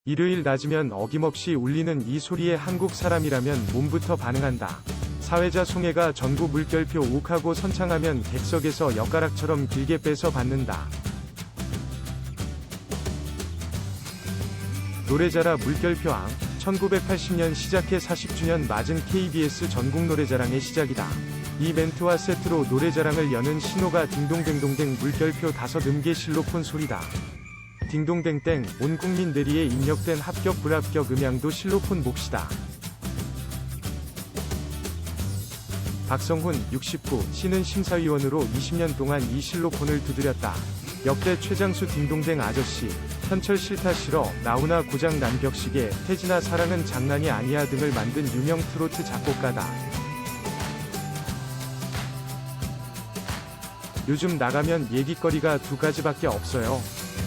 일요일 낮이면 어김없이 울리는 이 소리에 한국 사람이라면 몸부터 반응한다. 사회자 송혜가 전구 물결표 욱하고 선창하면 객석에서 엿가락처럼 길게 뺏어 받는다. 노래자라 물결표 앙. 1980년 시작해 40주년 맞은 KBS 전국노래자랑의 시작이다. 이 멘트와 세트로 노래자랑을 여는 신호가 딩동댕동댕 물결표 5음계 실로폰 소리다. 딩동댕땡, 온 국민 대리에 입력된 합격 불합격 음향도 실로폰 몫이다. 박성훈, 69, 씨는 심사위원으로 20년 동안 이 실로폰을 두드렸다. 역대 최장수 딩동댕 아저씨, 현철 싫다 싫어, 나훈아 고장 난 벽시계, 태진아 사랑은 장난이 아니야 등을 만든 유명 트로트 작곡가다. 요즘 나가면 얘기거리가 두 가지밖에 없어요.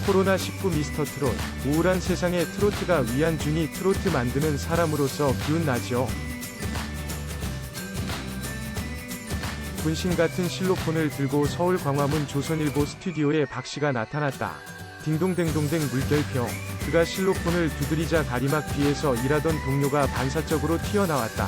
코로나19 미스터 트롯, 우울한 세상에 트로트가 위안주니 트로트 만드는 사람으로서 기운 나죠. 분신 같은 실로폰을 들고 서울 광화문 조선일보 스튜디오에 박씨가 나타났다. 딩동댕동댕 물결표. 그가 실로폰을 두드리자 가리막 뒤에서 일하던 동료가 반사적으로 튀어나왔다.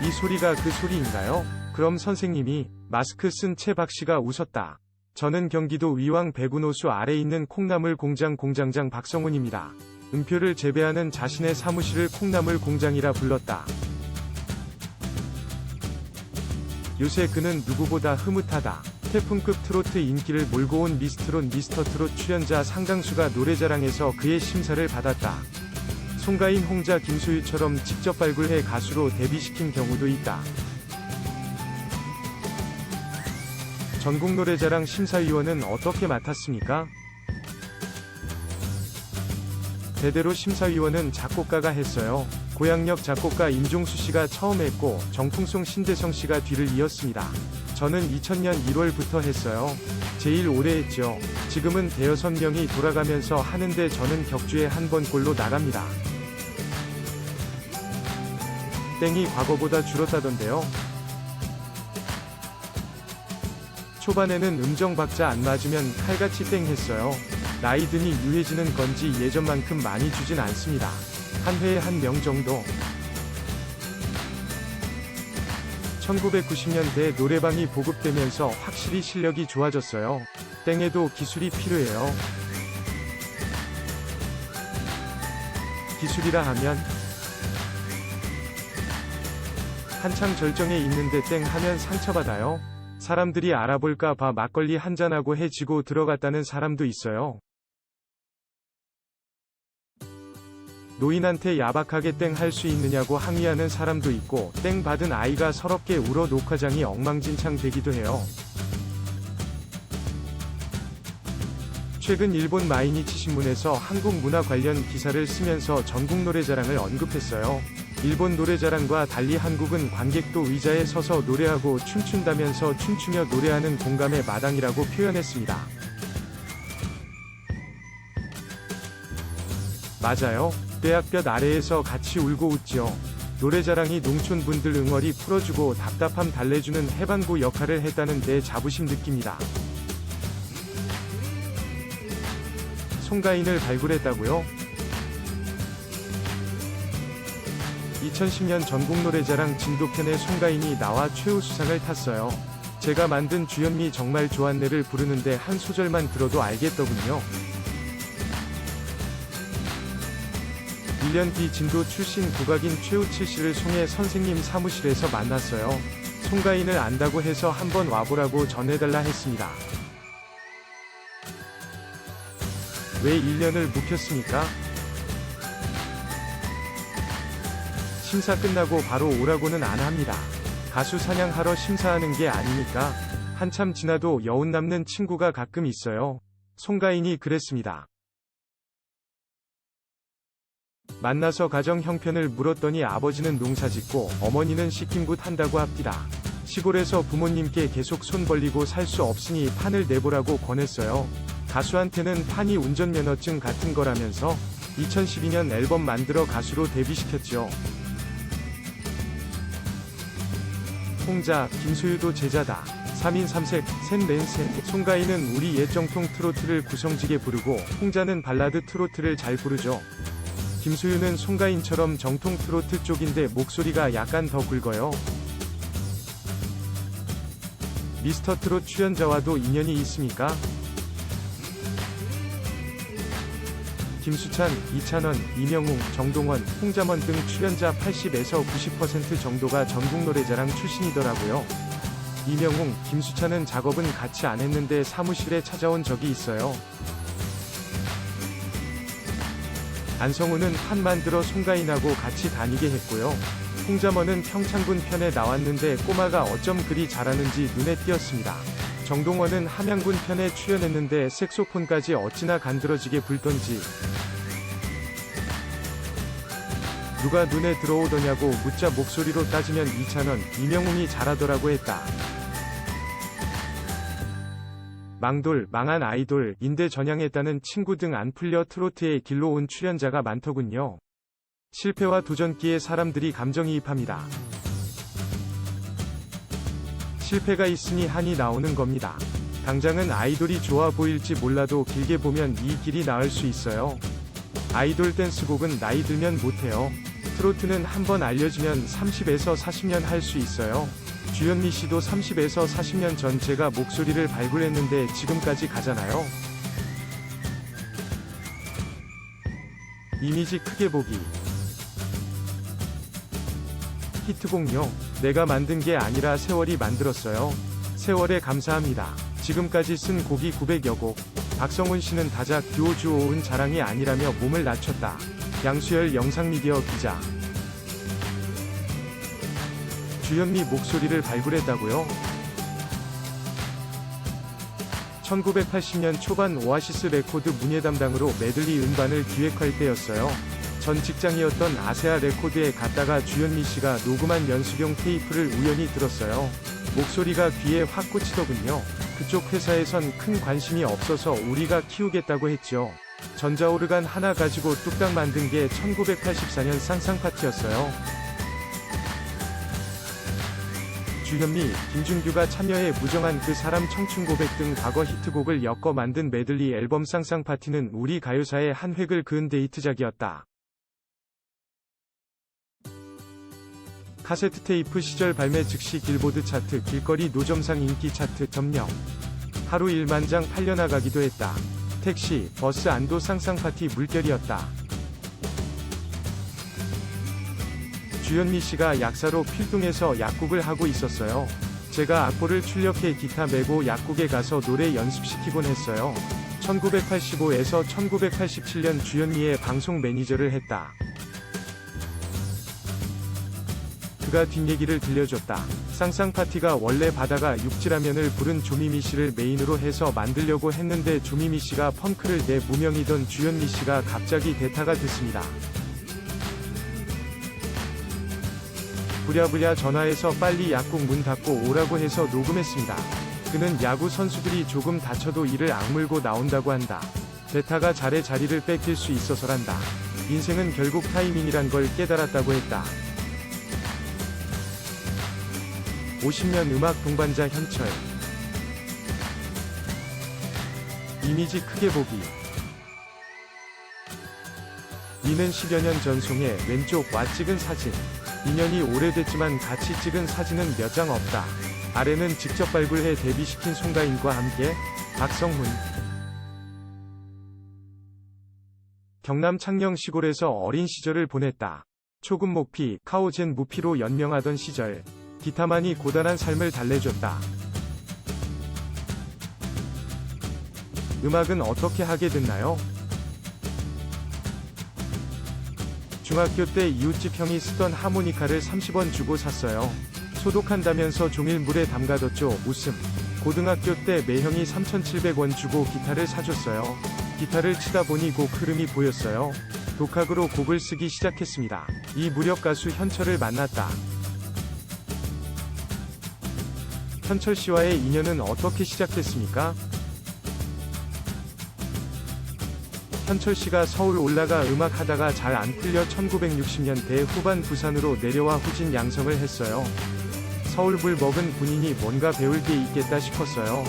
이 소리가 그 소리인가요? 그럼 선생님이. 마스크 쓴 채 박씨가 웃었다. 저는 경기도 위왕 배군호수 아래 있는 콩나물 공장 공장장 박성훈입니다. 음표를 재배하는 자신의 사무실을 콩나물 공장이라 불렀다. 요새 그는 누구보다 흐뭇하다. 태풍급 트로트 인기를 몰고 온 미스트롯 미스터 트롯 출연자 상당수가 노래자랑에서 그의 심사를 받았다. 송가인 홍자 김소유처럼 직접 발굴해 가수로 데뷔시킨 경우도 있다. 전국노래자랑 심사위원은 어떻게 맡았습니까? 대대로 심사위원은 작곡가가 했어요. 고향역 작곡가 임종수 씨가 처음 했고 정풍송 신대성 씨가 뒤를 이었습니다. 저는 2000년 1월부터 했어요. 제일 오래 했죠. 지금은 대여섯 명이 돌아가면서 하는데 저는 격주에 한 번꼴로 나갑니다. 땡이 과거보다 줄었다던데요. 초반에는 음정 박자 안 맞으면 칼같이 땡 했어요. 나이 드니 유해지는 건지 예전만큼 많이 주진 않습니다. 한 회에 한 명 정도. 1990년대 노래방이 보급되면서 확실히 실력이 좋아졌어요. 땡에도 기술이 필요해요. 기술이라 하면 한창 절정에 있는데 땡 하면 상처받아요. 사람들이 알아볼까 봐 막걸리 한잔하고 해지고 들어갔다는 사람도 있어요. 노인한테 야박하게 땡 할 수 있느냐고 항의하는 사람도 있고 땡 받은 아이가 서럽게 울어 녹화장이 엉망진창 되기도 해요. 최근 일본 마이니치 신문에서 한국 문화 관련 기사를 쓰면서 전국노래자랑을 언급했어요. 일본 노래자랑과 달리 한국은 관객도 의자에 서서 노래하고 춤춘다면서 춤추며 노래하는 공감의 마당이라고 표현했습니다. 맞아요. 뼈약볕 아래에서 같이 울고 웃죠. 노래자랑이 농촌분들 응어리 풀어주고 답답함 달래주는 해방구 역할을 했다는 데 자부심 느낍니다. 송가인을 발굴했다고요? 2010년 전국노래자랑 진도편에 송가인이 나와 최우수상을 탔어요. 제가 만든 주현미 정말 좋았네를 부르는데 한 소절만 들어도 알겠더군요. 1년 뒤 진도 출신 국악인 최우칠 씨를 송혜 선생님 사무실에서 만났어요. 송가인을 안다고 해서 한번 와보라고 전해달라 했습니다. 왜 1년을 묵혔습니까? 심사 끝나고 바로 오라고는 안 합니다. 가수 사냥하러 심사하는 게 아니니까. 한참 지나도 여운 남는 친구가 가끔 있어요. 송가인이 그랬습니다. 만나서 가정 형편을 물었더니 아버지는 농사짓고 어머니는 시킴굿 한다고 합디다. 시골에서 부모님께 계속 손 벌리고 살 수 없으니 판을 내보라고 권했어요. 가수한테는 판이 운전면허증 같은 거라면서 2012년 앨범 만들어 가수로 데뷔시켰죠. 홍자, 김소유도 제자다. 3인 3색, 셋넷셋. 송가인은 우리 옛 정통 트로트를 구성지게 부르고 홍자는 발라드 트로트를 잘 부르죠. 김수유는 송가인처럼 정통 트로트 쪽인데 목소리가 약간 더 굵어요. 미스터트롯 출연자와도 인연이 있습니까? 김수찬, 이찬원, 이명웅, 정동원, 홍자먼 등 출연자 80에서 90% 정도가 전국노래자랑 출신이더라고요. 이명웅, 김수찬은 작업은 같이 안 했는데 사무실에 찾아온 적이 있어요. 안성우는 판 만들어 송가인하고 같이 다니게 했고요. 홍자먼은 평창군 편에 나왔는데 꼬마가 어쩜 그리 잘하는지 눈에 띄었습니다. 정동원은 함양군 편에 출연했는데 색소폰까지 어찌나 간드러지게 불던지. 누가 눈에 들어오더냐고 묻자 목소리로 따지면 이찬원, 이명웅이 잘하더라고 했다. 망돌, 망한 아이돌, 인데 전향했다는 친구 등 안 풀려 트로트의 길로 온 출연자가 많더군요. 실패와 도전기에 사람들이 감정이입합니다. 실패가 있으니 한이 나오는 겁니다. 당장은 아이돌이 좋아 보일지 몰라도 길게 보면 이 길이 나을 수 있어요. 아이돌 댄스곡은 나이 들면 못해요. 트로트는 한번 알려지면 30에서 40년 할 수 있어요. 주현미 씨도 30에서 40년 전 제가 목소리를 발굴했는데 지금까지 가잖아요. 이미지 크게 보기. 히트곡요. 내가 만든 게 아니라 세월이 만들었어요. 세월에 감사합니다. 지금까지 쓴 곡이 900여 곡. 박성훈 씨는 다작 듀오 주오은 자랑이 아니라며 몸을 낮췄다. 양수열 영상미디어 기자. 주현미 목소리를 발굴했다고요? 1980년 초반 오아시스 레코드 문예 담당으로 메들리 음반을 기획할 때였어요. 전 직장이었던 아세아 레코드에 갔다가 주현미 씨가 녹음한 연습용 테이프를 우연히 들었어요. 목소리가 귀에 확 꽂히더군요. 그쪽 회사에선 큰 관심이 없어서 우리가 키우겠다고 했죠. 전자오르간 하나 가지고 뚝딱 만든 게 1984년 쌍쌍파티였어요. 주현미, 김준규가 참여해 무정한 그 사람 청춘고백 등 과거 히트곡을 엮어 만든 메들리 앨범 쌍쌍파티는 우리 가요사의 한 획을 그은 데이트작이었다. 카세트 테이프 시절 발매 즉시 길보드 차트, 길거리 노점상 인기 차트 점령. 하루 1만 장 팔려나가기도 했다. 택시, 버스 안도 쌍쌍파티 물결이었다. 주현미 씨가 약사로 필동에서 약국을 하고 있었어요. 제가 악보를 출력해 기타 메고 약국에 가서 노래 연습시키곤 했어요. 1985에서 1987년 주현미의 방송 매니저를 했다. 그가 뒷얘기를 들려줬다. 쌍쌍파티가 원래 바다가 육지라면을 부른 조미미 씨를 메인으로 해서 만들려고 했는데 조미미 씨가 펑크를 내 무명이던 주현미 씨가 갑자기 대타가 됐습니다. 부랴부랴 전화해서 빨리 약국 문 닫고 오라고 해서 녹음했습니다. 그는 야구 선수들이 조금 다쳐도 이를 악물고 나온다고 한다. 대타가 잘해 자리를 뺏길 수 있어서란다. 인생은 결국 타이밍이란 걸 깨달았다고 했다. 50년 음악 동반자 현철. 이미지 크게 보기. 이는 10여 년 전송에 왼쪽 와 찍은 사진. 인연이 오래됐지만 같이 찍은 사진은 몇 장 없다. 아래는 직접 발굴해 데뷔시킨 송가인과 함께 박성훈. 경남 창녕 시골에서 어린 시절을 보냈다. 초급 목피, 카오젠 무피로 연명하던 시절. 기타만이 고단한 삶을 달래줬다. 음악은 어떻게 하게 됐나요? 중학교 때 이웃집 형이 쓰던 하모니카를 30원 주고 샀어요. 소독한다면서 종일 물에 담가뒀죠. 웃음. 고등학교 때 매형이 3,700원 주고 기타를 사줬어요. 기타를 치다 보니 곡 흐름이 보였어요. 독학으로 곡을 쓰기 시작했습니다. 이 무렵 가수 현철을 만났다. 현철 씨와의 인연은 어떻게 시작됐습니까? 현철 씨가 서울 올라가 음악 하다가 잘 안 풀려 1960년대 후반 부산으로 내려와 후진 양성을 했어요. 서울불 먹은 군인이 뭔가 배울 게 있겠다 싶었어요.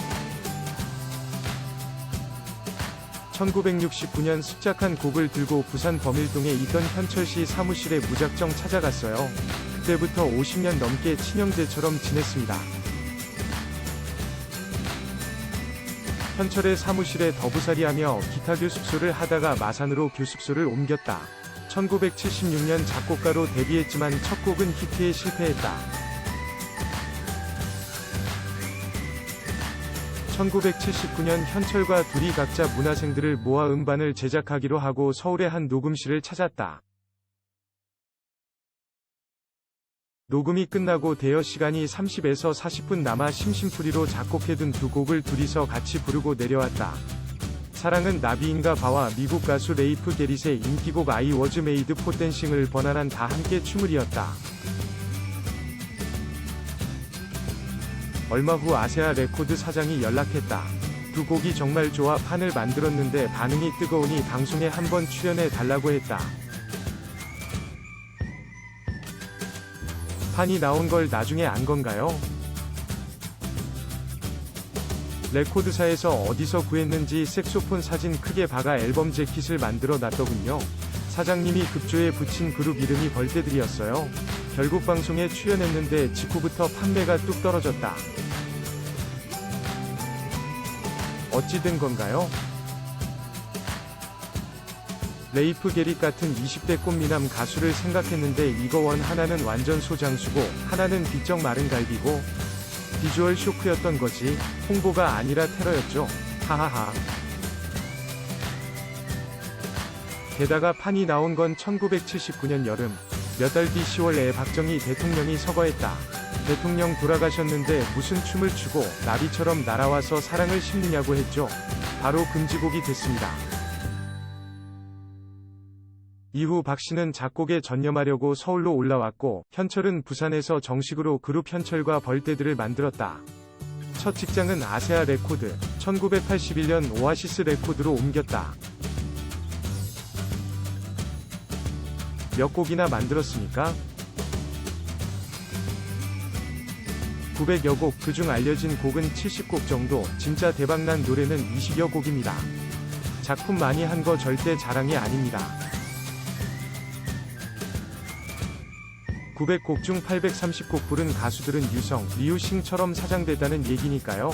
1969년 습작한 곡을 들고 부산 범일동에 있던 현철씨 사무실에 무작정 찾아갔어요. 그때부터 50년 넘게 친형제처럼 지냈습니다. 현철의 사무실에 더부살이하며 기타 교습소를 하다가 마산으로 교습소를 옮겼다. 1976년 작곡가로 데뷔했지만 첫 곡은 히트에 실패했다. 1979년 현철과 둘이 각자 문화생들을 모아 음반을 제작하기로 하고 서울의 한 녹음실을 찾았다. 녹음이 끝나고 대여 시간이 30에서 40분 남아 심심풀이로 작곡해둔 두 곡을 둘이서 같이 부르고 내려왔다. 사랑은 나비인가 바와 미국 가수 레이프 게릿의 인기곡 I Was Made for Dancing을 번안한 다 함께 춤을 이었다. 얼마 후 아세아 레코드 사장이 연락했다. 두 곡이 정말 좋아 판을 만들었는데 반응이 뜨거우니 방송에 한번 출연해 달라고 했다. 판이 나온 걸 나중에 안 건가요? 레코드사에서 어디서 구했는지 색소폰 사진 크게 박아 앨범 재킷을 만들어 놨더군요. 사장님이 급조에 붙인 그룹 이름이 벌떼들이었어요. 결국 방송에 출연했는데 직후부터 판매가 뚝 떨어졌다. 어찌 된 건가요? 레이프 게릿 같은 20대 꽃미남 가수를 생각했는데 이거 원 하나는 완전 소장수고 하나는 비쩍 마른 갈비고 비주얼 쇼크였던 거지. 홍보가 아니라 테러였죠. 하하하. 게다가 판이 나온 건 1979년 여름. 몇 달 뒤 10월에 박정희 대통령이 서거했다. 대통령 돌아가셨는데 무슨 춤을 추고 나비처럼 날아와서 사랑을 심느냐고 했죠. 바로 금지곡이 됐습니다. 이후 박씨는 작곡에 전념하려고 서울로 올라왔고 현철은 부산에서 정식으로 그룹 현철과 벌떼들을 만들었다. 첫 직장은 아세아 레코드, 1981년 오아시스 레코드로 옮겼다. 몇 곡이나 만들었습니까? 900여 곡, 그중 알려진 곡은 70곡 정도, 진짜 대박난 노래는 20여 곡입니다. 작품 많이 한 거 절대 자랑이 아닙니다. 900곡 중 830곡 부른 가수들은 유성, 리우싱처럼 사장됐다는 얘기니까요.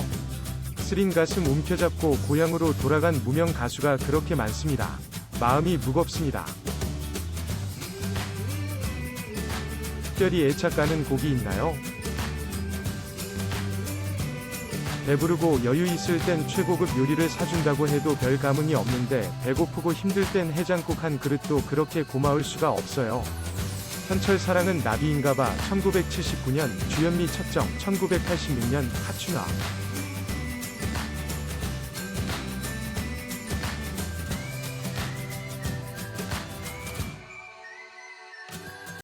쓰린 가슴 움켜잡고 고향으로 돌아간 무명 가수가 그렇게 많습니다. 마음이 무겁습니다. 특별히 애착 가는 곡이 있나요? 배부르고 여유 있을 땐 최고급 요리를 사준다고 해도 별 감흥이 없는데 배고프고 힘들 땐 해장국 한 그릇도 그렇게 고마울 수가 없어요. 현철 사랑은 나비인가봐 1979년, 주현미 첫정 1986년 하춘화